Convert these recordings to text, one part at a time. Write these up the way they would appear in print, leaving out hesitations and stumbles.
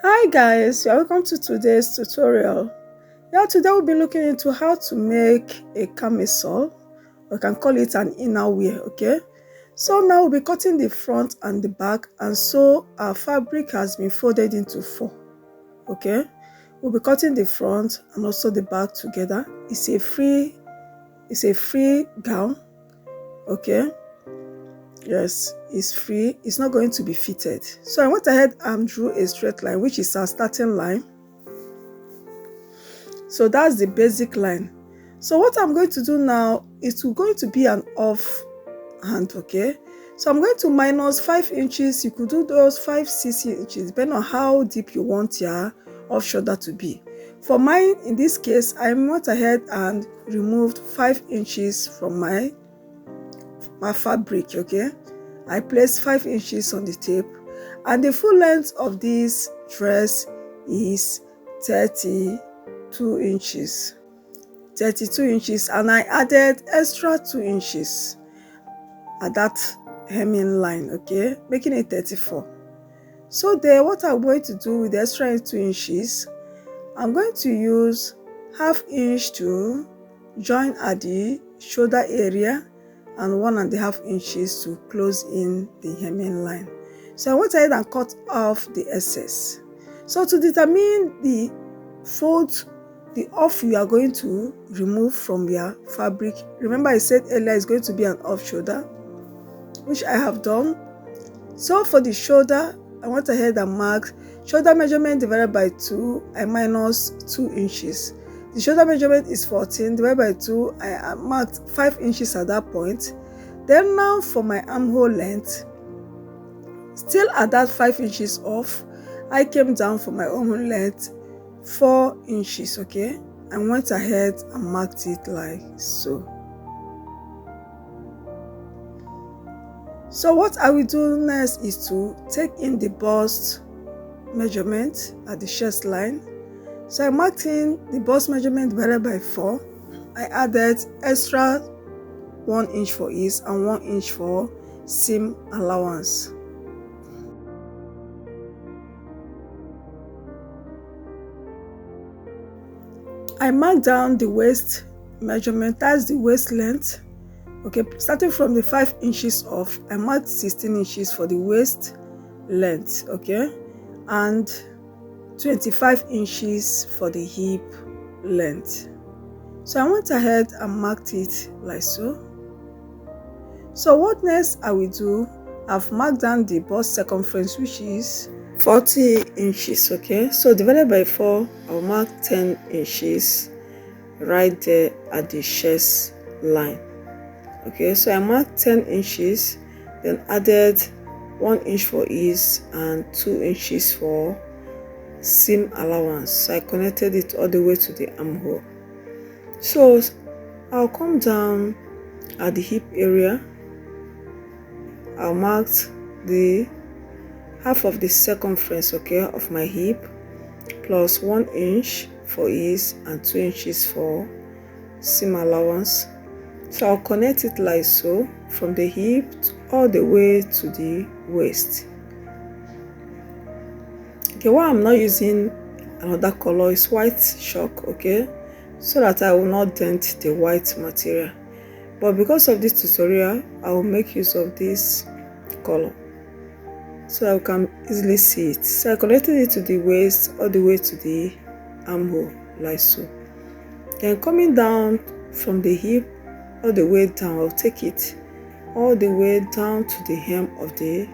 Hi guys, welcome to today's tutorial. Today we'll be looking into how to make a camisole. We can call it an innerwear, okay? So now we'll be cutting the front and the back, and so our fabric has been folded into four, okay? We'll be cutting the front and also the back together. It's a free gown, okay? Yes, it's free. It's not going to be fitted. So I went ahead and drew a straight line, which is our starting line. So that's the basic line. So what I'm going to do now is going to be an off hand, okay? So I'm going to minus 5 inches. You could do those 5-6 inches depending on how deep you want your off shoulder to be. For mine, in this case, I went ahead and removed 5 inches from my fabric, okay? I placed 5 inches on the tape, and the full length of this dress is 32 inches, and I added extra 2 inches at that hemming line, okay, making it 34. So there, what I'm going to do with the extra 2 inches, I'm going to use 1/2 inch to join at the shoulder area and 1.5 inches to close in the hemming line. So I went ahead and cut off the excess. So to determine the fold, the off you are going to remove from your fabric, remember I said earlier it's going to be an off shoulder, which I have done. So for the shoulder, I went ahead and marked shoulder measurement divided by 2, I minus 2 inches. The shoulder measurement is 14 divided by 2, I marked 5 inches at that point. Then now for my armhole length, still at that 5 inches off, I came down for my armhole length 4 inches, okay? I went ahead and marked it like so. So what I will do next is to take in the bust measurement at the chest line. So I marked in the bust measurement divided by 4. I added extra 1 inch for ease and 1 inch for seam allowance. I marked down the waist measurement, that's the waist length. Okay, starting from the 5 inches off, I marked 16 inches for the waist length, okay, and 25 inches for the hip length. So I went ahead and marked it like so. So what next I will do, I've marked down the bust circumference, which is 40 inches, okay? So divided by 4, I'll mark 10 inches right there at the chest line. Okay, so I marked 10 inches, then added 1 inch for ease and 2 inches for seam allowance. So I connected it all the way to the armhole. So I'll come down at the hip area. I'll mark the half of the circumference, okay, of my hip, plus 1 inch for ease and 2 inches for seam allowance. So I'll connect it like so from the hip all the way to the waist. Okay, why I'm not using another color is white chalk, okay, so that I will not dent the white material. But because of this tutorial, I will make use of this color so I can easily see it. So I connected it to the waist all the way to the armhole like so. Then coming down from the hip all the way down, I'll take it all the way down to the hem of the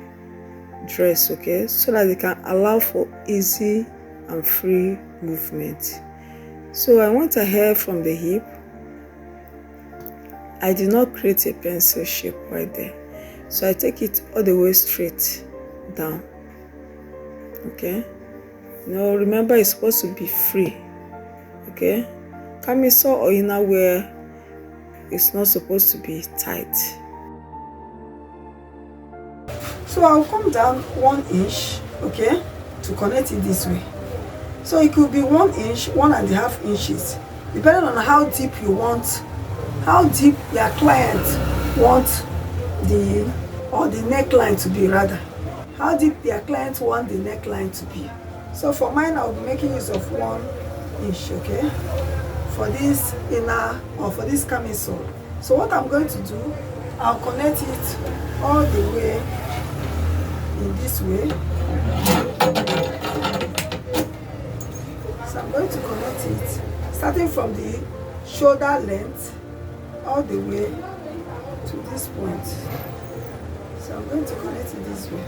dress, okay, so that it can allow for easy and free movement. So I went ahead from the hip. I did not create a pencil shape right there, so I take it all the way straight down, okay. Now remember, it's supposed to be free, okay. Camisole or innerwear, it's not supposed to be tight. So I'll come down 1 inch, okay, to connect it this way. So it could be 1 inch, 1.5 inches, depending on how deep you want, how deep your client wants the neckline to be, rather. How deep their client want the neckline to be. So for mine, I'll be making use of 1 inch, okay, for this inner or for this camisole. So what I'm going to do, I'll connect it all the way in this way. So I'm going to connect it starting from the shoulder length all the way to this point. So I'm going to connect it this way.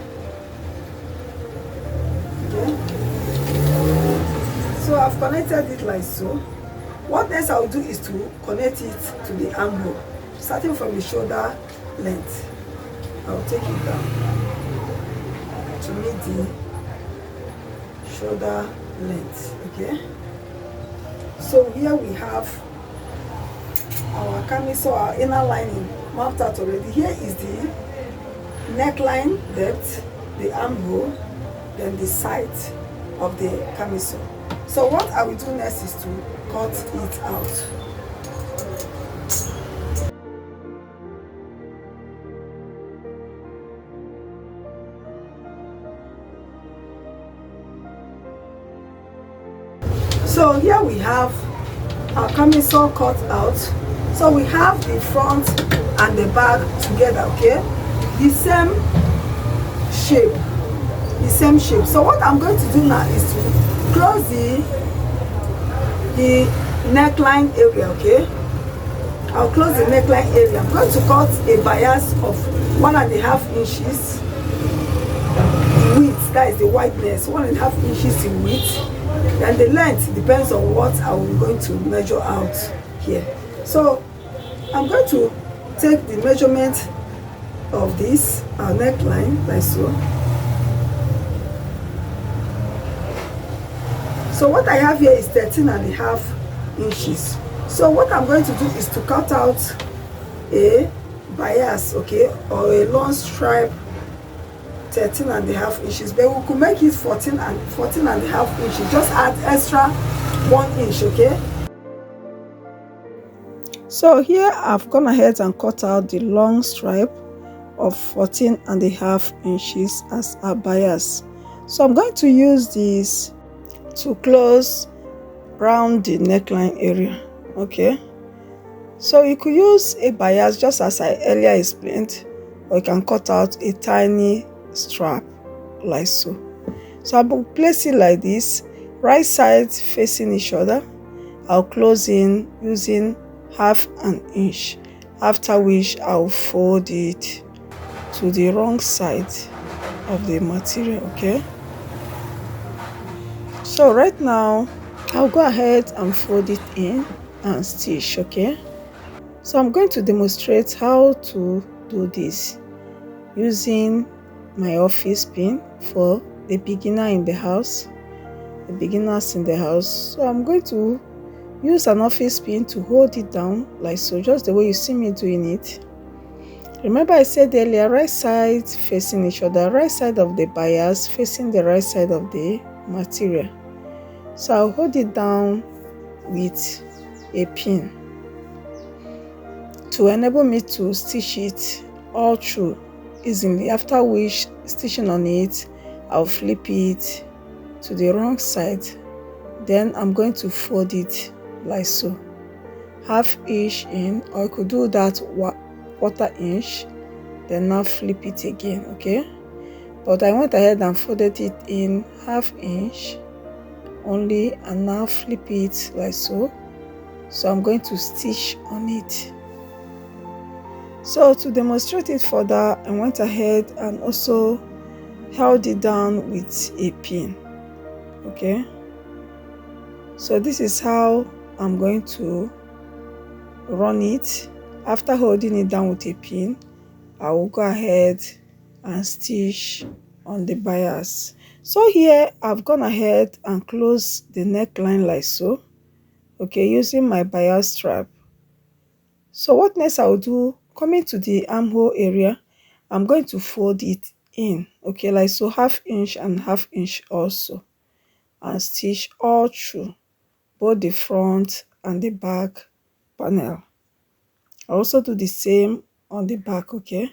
Okay. So I've connected it like so. What next I'll do is to connect it to the armhole, starting from the shoulder length. I'll take it down to meet the shoulder length. Okay. So here we have our camisole, our inner lining mapped out already. Here is the neckline depth, the armhole, then the side of the camisole. So what I will do next is to cut it out. So here we have our camisole cut out. So we have the front and the back together, okay? The same shape. So what I'm going to do now is to close the neckline area, okay? I'll close the neckline area. I'm going to cut a bias of 1.5 inches width. That is the wideness, 1.5 inches in width. And the length depends on what I'm going to measure out here. So I'm going to take the measurement of this neckline like so. So what I have here is 13.5 inches. So what I'm going to do is to cut out a bias, okay, or a long stripe 13.5 inches, but we could make it 14.5 inches. Just add extra 1 inch, okay. So here I've gone ahead and cut out the long stripe of 14.5 inches as a bias. So I'm going to use this to close round the neckline area, okay. So you could use a bias just as I earlier explained, or you can cut out a tiny strap like so. So I will place it like this, right sides facing each other. I'll close in using 1/2 inch, after which I'll fold it to the wrong side of the material, okay. So right now I'll go ahead and fold it in and stitch, okay. So I'm going to demonstrate how to do this using my office pin for the beginners in the house. So I'm going to use an office pin to hold it down like so, just the way you see me doing it. Remember I said earlier, right sides facing each other, right side of the bias facing the right side of the material. So I'll hold it down with a pin to enable me to stitch it all through easily, after which, stitching on it, I'll flip it to the wrong side. Then I'm going to fold it like so, 1/2 inch in, or I could do that 1/4 inch, then now flip it again, okay. But I went ahead and folded it in 1/2 inch only, and now flip it like so. So I'm going to stitch on it. So to demonstrate it further, I went ahead and also held it down with a pin, okay. So this is how I'm going to run it. After holding it down with a pin, I will go ahead and stitch on the bias. So here I've gone ahead and closed the neckline like so, okay, using my bias strap. So what next I'll do, coming to the armhole area, I'm going to fold it in, okay, like so, 1/2 inch and 1/2 inch also, and stitch all through both the front and the back panel. I also do the same on the back, okay,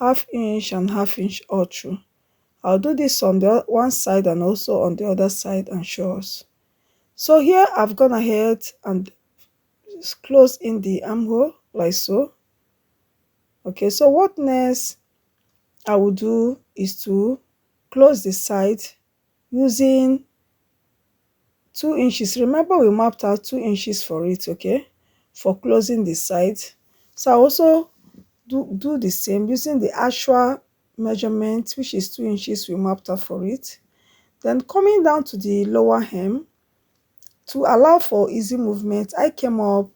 1/2 inch and 1/2 inch all through, I'll do this on the one side and also on the other side and show us. So here I've gone ahead and close in the armhole like so. Okay, so what next I will do is to close the side using 2 inches. Remember we mapped out 2 inches for it, okay, for closing the side. So I also do the same using the actual measurement, which is 2 inches we mapped out for it. Then coming down to the lower hem, to allow for easy movement, I came up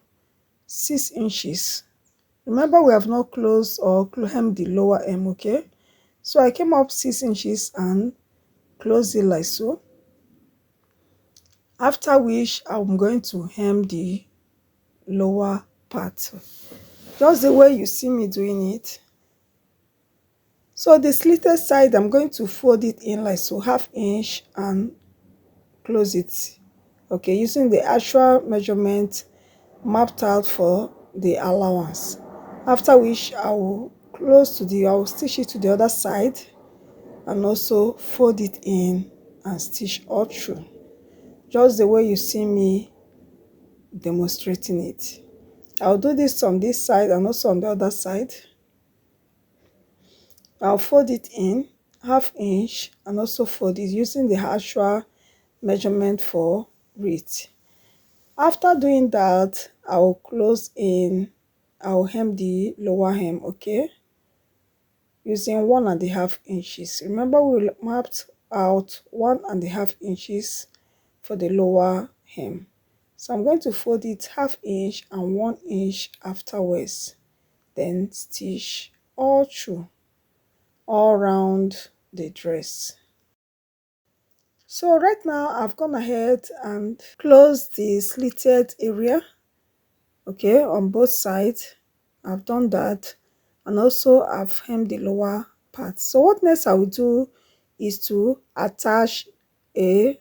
6 inches. Remember we have not closed or hemmed the lower hem, okay? So I came up 6 inches and close it like so. After which I'm going to hem the lower part, just the way you see me doing it. So the slitted side, I'm going to fold it in like so, 1/2 inch, and close it, okay, using the actual measurement mapped out for the allowance. After which I will stitch it to the other side and also fold it in and stitch all through, just the way you see me demonstrating it. I'll do this on this side and also on the other side. I'll fold it in 1/2 inch and also fold it using the actual measurement for it. After doing that, I'll hem the lower hem, okay, using 1.5 inches. Remember we mapped out 1.5 inches for the lower hem. So I'm going to fold it 1/2 inch and 1 inch afterwards, then stitch all through, all around the dress. So right now I've gone ahead and closed the slitted area, okay, on both sides. I've done that, and also I've hemmed the lower part. So what next I will do is to attach a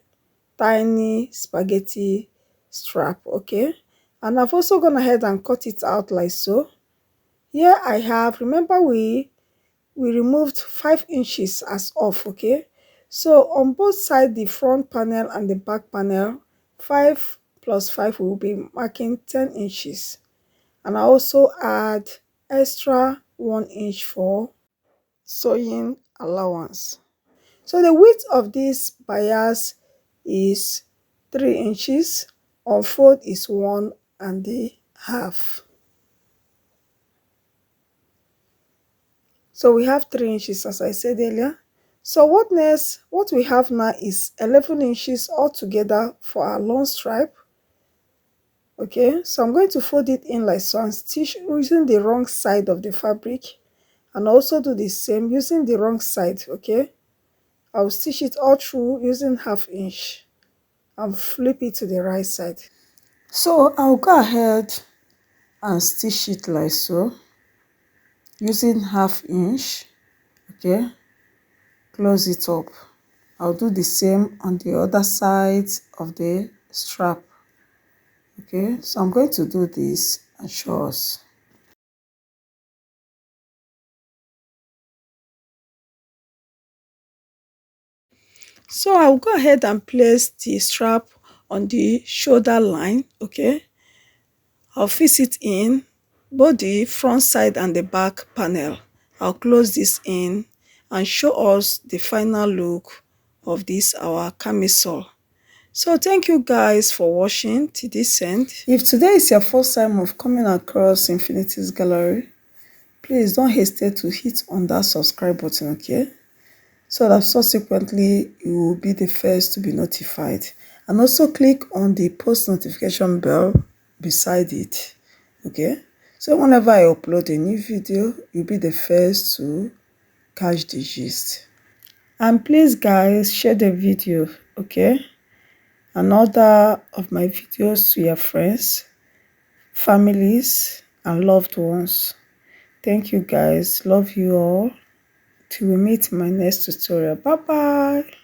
tiny spaghetti strap, okay, and I've also gone ahead and cut it out like so. Here I have, remember we removed 5 inches as off, okay, so on both sides, the front panel and the back panel, 5 plus 5 will be marking 10 inches, and I also add extra 1 inch for sewing allowance. So the width of this bias is 3 inches, unfold is 1.5. So we have 3 inches as I said earlier. So what next? What we have now is 11 inches altogether for our long stripe. Okay, so I'm going to fold it in like so and stitch using the wrong side of the fabric, and also do the same using the wrong side, okay. I'll stitch it all through using 1/2 inch and flip it to the right side. So I'll go ahead and stitch it like so using 1/2 inch, okay, close it up. I'll do the same on the other side of the strap, okay. So I'm going to do this and show us. So I'll go ahead and place the strap on the shoulder line, okay. I'll fix it in both the front side and the back panel. I'll close this in and show us the final look of this our camisole. So thank you guys for watching to this end. If today is your first time of coming across Infinity's Gallery, please don't hesitate to hit on that subscribe button, okay, so that subsequently you will be the first to be notified, and also click on the post notification bell beside it, okay, so whenever I upload a new video, you'll be the first to catch the gist. And please guys, share the video, okay, and other of my videos to your friends, families, and loved ones. Thank you guys, love you all. Till we meet in my next tutorial. Bye bye.